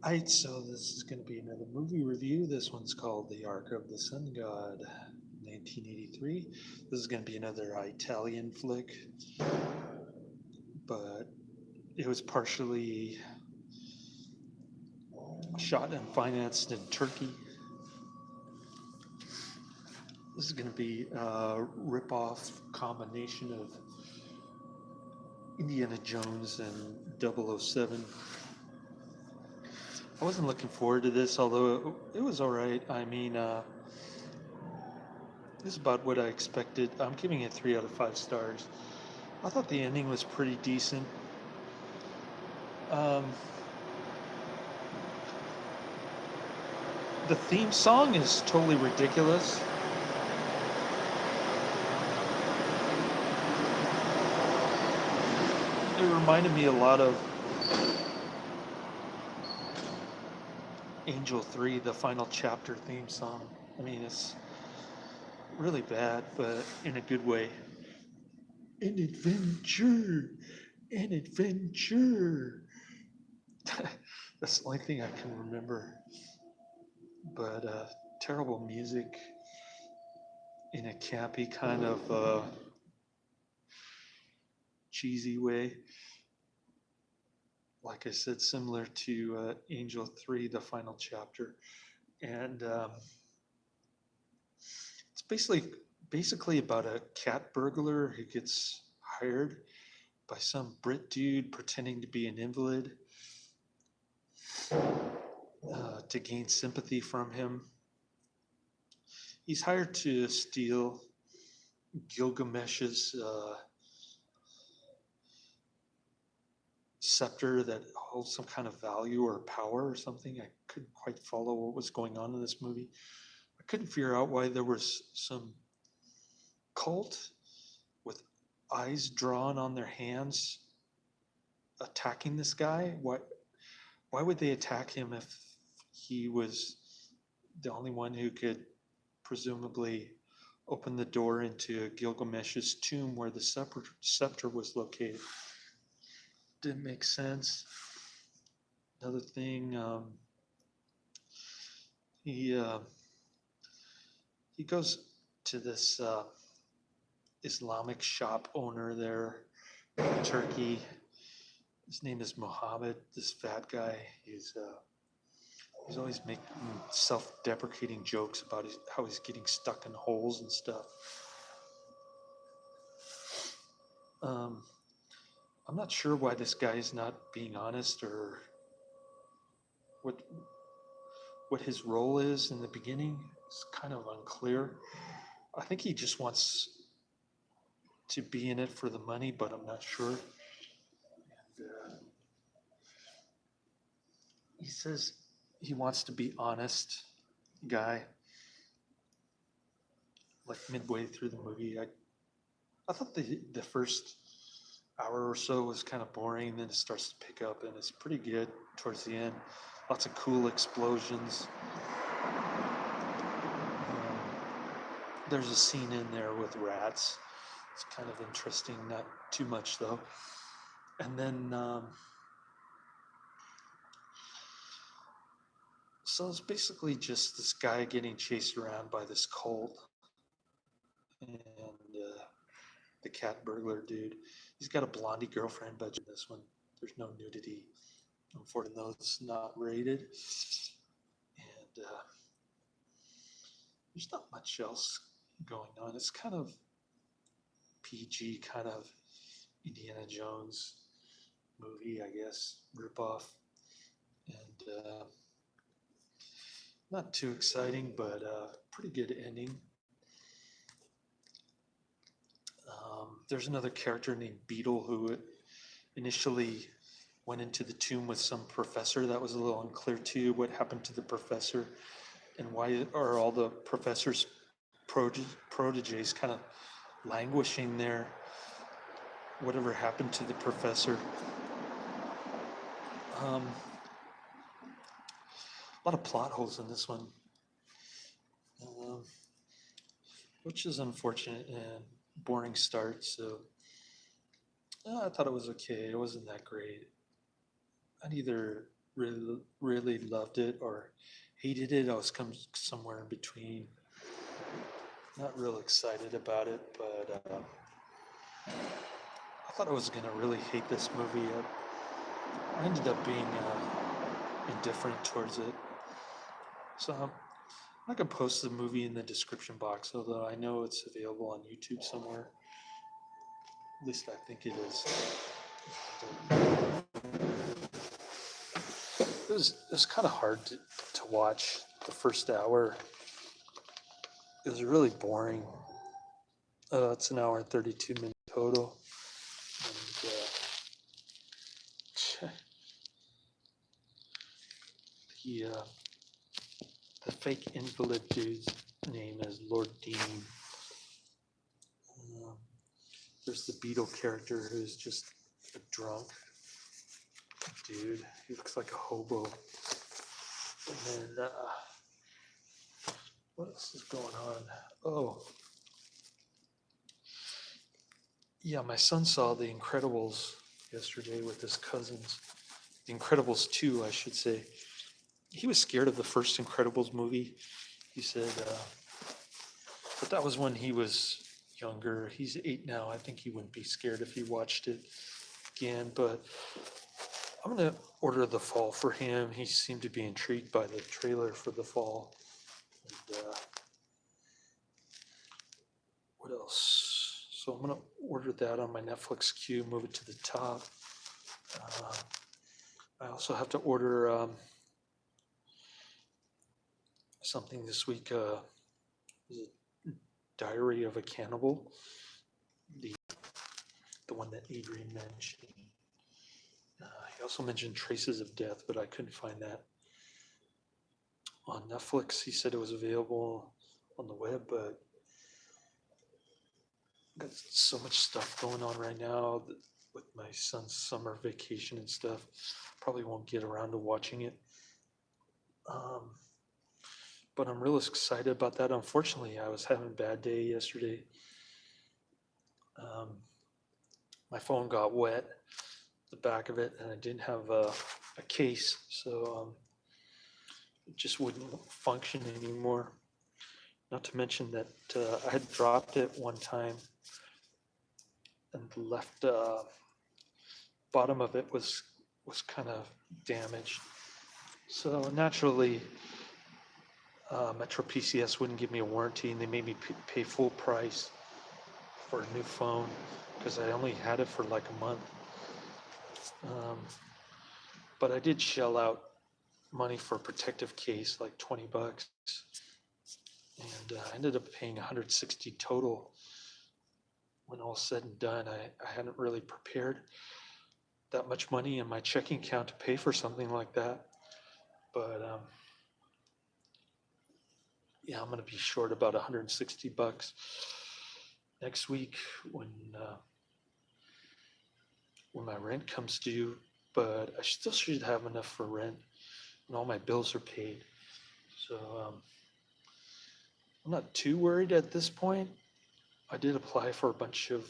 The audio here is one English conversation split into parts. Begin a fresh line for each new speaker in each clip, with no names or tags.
Alright, so this is going to be another movie review. This one's called The Ark of the Sun God, 1983. This is going to be another Italian flick, but it was partially shot and financed in Turkey. This is going to be a rip-off combination of Indiana Jones and 007. I wasn't looking forward to this, although it was all right. I mean, this is about what I expected. I'm giving it 3 out of 5 stars. I thought the ending was pretty decent. Um, the theme song is totally ridiculous. It reminded me a lot of Angel 3, the final chapter theme song. I mean, it's really bad, but in a good way. An adventure! An adventure! That's the only thing I can remember. But terrible music in a campy kind of cheesy way. Like I said, similar to Angel 3, the final chapter. And it's basically about a cat burglar who gets hired by some Brit dude pretending to be an invalid to gain sympathy from him. He's hired to steal Gilgamesh's scepter that holds some kind of value or power or something. I couldn't quite follow what was going on in this movie. I couldn't figure out why there was some cult with eyes drawn on their hands attacking this guy. Why would they attack him if he was the only one who could presumably open the door into Gilgamesh's tomb where the scepter was located? Didn't make sense. Another thing, he he goes to this Islamic shop owner there in Turkey. His name is Mohammed. This fat guy. He's always making self-deprecating jokes about how he's getting stuck in holes and stuff. I'm not sure why this guy is not being honest or what his role is in the beginning. It's kind of unclear. I think he just wants to be in it for the money, but I'm not sure. And, he says he wants to be honest guy. Like midway through the movie, I thought the first hour or so was kind of boring. Then it starts to pick up, and it's pretty good towards the end. Lots of cool explosions. There's a scene in there with rats. It's kind of interesting, not too much though. And then, so it's basically just this guy getting chased around by this cult and the cat burglar dude. He's got a blondie girlfriend, but in this one, there's no nudity. Unfortunately, those not rated. And there's not much else going on. It's kind of PG, kind of Indiana Jones movie, I guess, ripoff. And not too exciting, but pretty good ending. There's another character named Beetle who initially went into the tomb with some professor. That was a little unclear too. What happened to the professor, and why are all the professor's proteges kind of languishing there? Whatever happened to the professor? A lot of plot holes in this one, which is unfortunate and boring start. So I thought it was okay. It wasn't that great. I'd either really loved it or hated it. I was somewhere in between. Not real excited about it, but I thought I was gonna really hate this movie. I ended up being indifferent towards it. So I can post the movie in the description box, although I know it's available on YouTube somewhere. At least I think it is. It was kind of hard to watch the first hour. It was really boring. It's an hour and 32 minutes total. And, the the fake invalid dude's name is Lord Dean. There's the Beetle character who's just a drunk dude. He looks like a hobo. And then what else is going on? Oh, yeah, my son saw The Incredibles yesterday with his cousins. The Incredibles 2, I should say. He was scared of the first Incredibles movie. He said, but that was when he was younger. He's 8 now. I think he wouldn't be scared if he watched it again. But I'm going to order The Fall for him. He seemed to be intrigued by the trailer for The Fall. And, what else? So I'm going to order that on my Netflix queue, move it to the top. I also have to order something this week. Is it Diary of a Cannibal? The one that Adrian mentioned. He also mentioned Traces of Death, but I couldn't find that on Netflix. He said it was available on the web, but got so much stuff going on right now with my son's summer vacation and stuff. Probably won't get around to watching it. But I'm real excited about that. Unfortunately, I was having a bad day yesterday. My phone got wet, the back of it, and I didn't have a case, so it just wouldn't function anymore. Not to mention that I had dropped it one time and left bottom of it was kind of damaged. So naturally, Metro PCS wouldn't give me a warranty, and they made me pay full price for a new phone because I only had it for like a month. But I did shell out money for a protective case, like $20, and I ended up paying $160 total. When all said and done, I hadn't really prepared that much money in my checking account to pay for something like that. But yeah, I'm going to be short about $160 next week when my rent comes due. But I still should have enough for rent when all my bills are paid. So I'm not too worried at this point. I did apply for a bunch of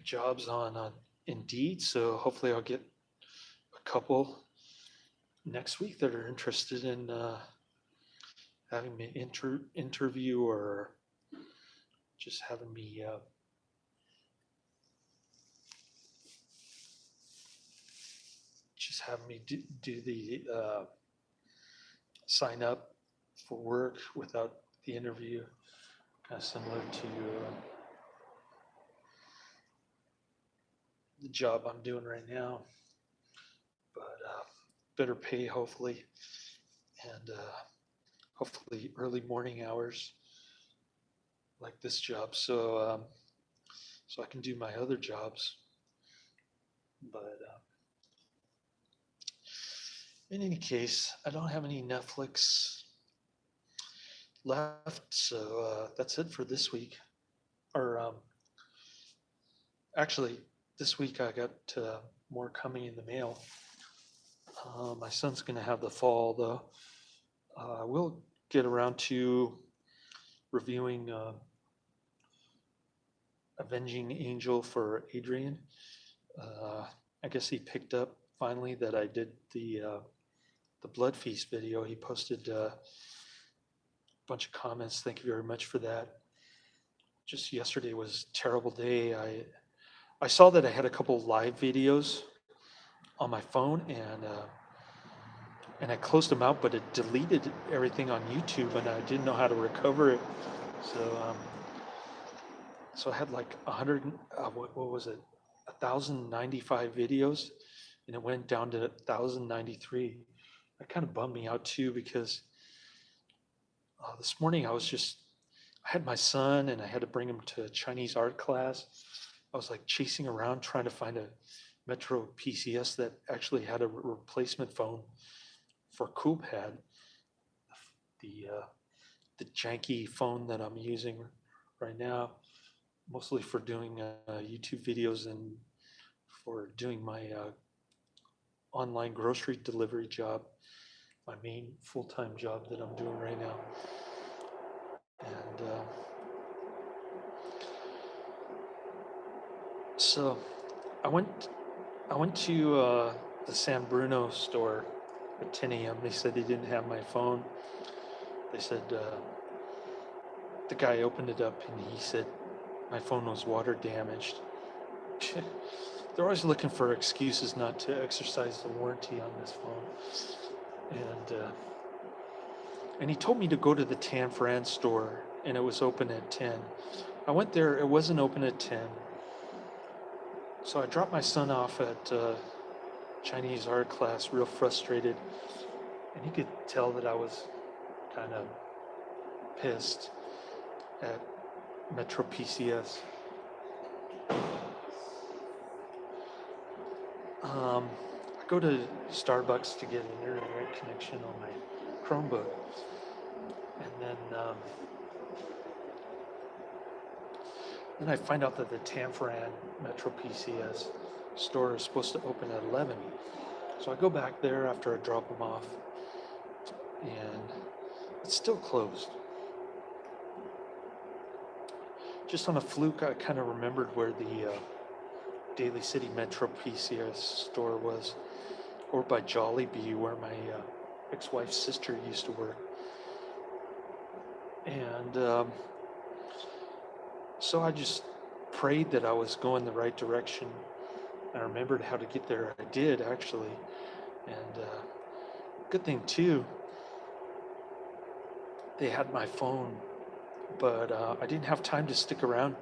jobs on Indeed, so hopefully I'll get a couple next week that are interested in having me interview or just having me do the sign up for work without the interview, kind of similar to the job I'm doing right now, but better pay hopefully, and hopefully early morning hours like this job, so I can do my other jobs. But in any case, I don't have any Netflix left, so that's it for this week. Or actually, this week I got more coming in the mail. My son's going to have The Fall, though. We'll get around to reviewing Avenging Angel for Adrian. I guess he picked up finally that I did the blood feast video. He posted a bunch of comments. Thank you very much for that. Just yesterday was a terrible day. I saw that I had a couple live videos on my phone, and I closed them out, but it deleted everything on YouTube, and I didn't know how to recover it. So so I had like 100, what was it, 1,095 videos, and it went down to 1,093. That kind of bummed me out too, because this morning I had my son and I had to bring him to Chinese art class. I was like chasing around trying to find a Metro PCS that actually had a replacement phone for Coolpad, the the janky phone that I'm using right now, mostly for doing YouTube videos and for doing my online grocery delivery job, my main full-time job that I'm doing right now. And so I went I went to the San Bruno store at 10 a.m. They said they didn't have my phone. They said the guy opened it up and he said my phone was water damaged. They're always looking for excuses not to exercise the warranty on this phone. And he told me to go to the Tan Fran store, and it was open at 10. I went there, it wasn't open at 10. So I dropped my son off at Chinese art class, real frustrated. And he could tell that I was kind of pissed at Metro PCS. I go to Starbucks to get an internet connection on my Chromebook. And then I find out that the Tanforan Metro PCS store is supposed to open at 11. So I go back there after I drop them off, and it's still closed. Just on a fluke, I kind of remembered where the Daly City Metro PCS store was, or by Jollibee, where my ex-wife's sister used to work. And so I just prayed that I was going the right direction. I remembered how to get there. I did, actually. And good thing, too, they had my phone, but I didn't have time to stick around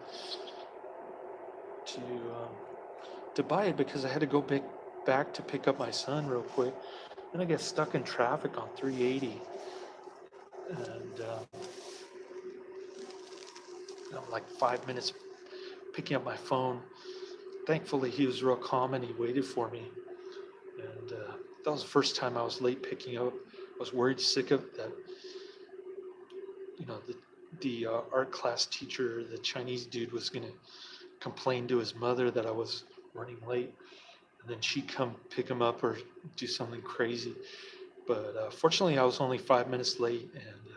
to buy it because I had to go back to pick up my son real quick. Then I get stuck in traffic on 380. And I'm like 5 minutes picking up my phone. Thankfully, he was real calm and he waited for me. And that was the first time I was late picking up. I was worried sick of that. You know, the art class teacher, the Chinese dude, was going to complain to his mother that I was running late. And then she'd come pick him up or do something crazy. But fortunately, I was only 5 minutes late. And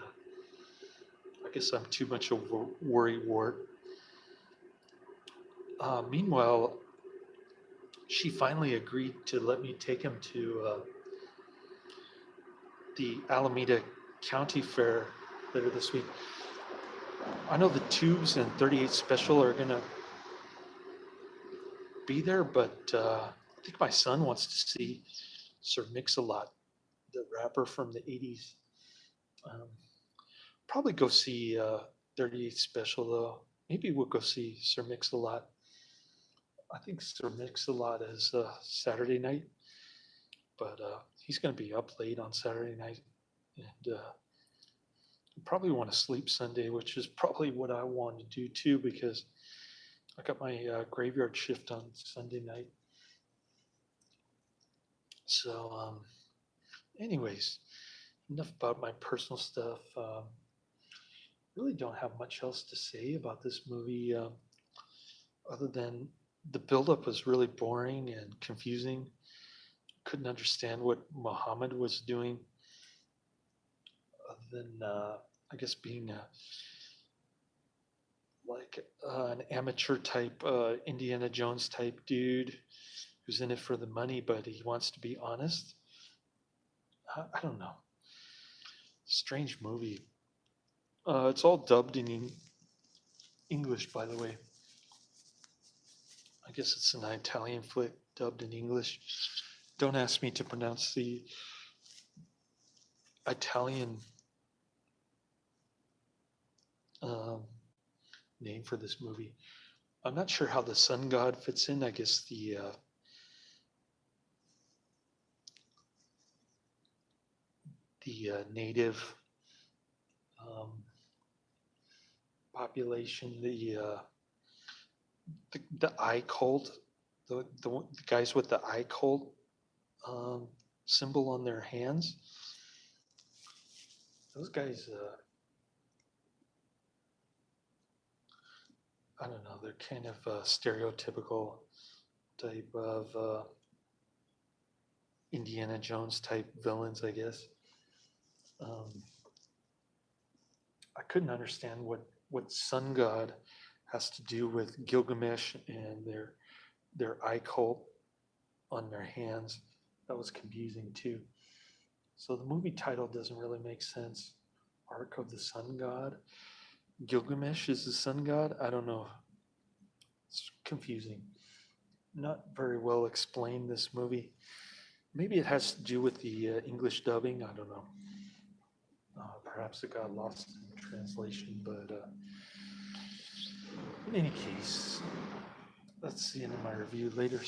I guess I'm too much of a worry wart. Meanwhile, she finally agreed to let me take him to the Alameda County Fair later this week. I know the Tubes and 38 Special are going to be there, but I think my son wants to see Sir Mix-a-Lot, the rapper from the 80s. Probably go see 38 Special, though. Maybe we'll go see Sir Mix-a-Lot. I think Sir Mix-a-Lot is Saturday night, but he's going to be up late on Saturday night, and probably want to sleep Sunday, which is probably what I want to do too, because I got my graveyard shift on Sunday night. So, anyways, enough about my personal stuff. Really don't have much else to say about this movie, other than the buildup was really boring and confusing. Couldn't understand what Muhammad was doing, other than I guess being an amateur type Indiana Jones type dude who's in it for the money, but he wants to be honest. I don't know. Strange movie. It's all dubbed in English, by the way. I guess it's an Italian flick dubbed in English. Don't ask me to pronounce the Italian um, name for this movie. I'm not sure how the sun god fits in. I guess the native um, population, the eye cult, the guys with the eye cult um, symbol on their hands. Those guys, I don't know, they're kind of stereotypical type of Indiana Jones type villains, I guess. Um, I couldn't understand what sun god has to do with Gilgamesh and their eye cult on their hands. That was confusing too. So the movie title doesn't really make sense. Ark of the Sun God. Gilgamesh is the sun god? I don't know. It's confusing. Not very well explained, this movie. Maybe it has to do with the English dubbing. I don't know. Perhaps it got lost in translation, but in any case, that's the end of my review. Later.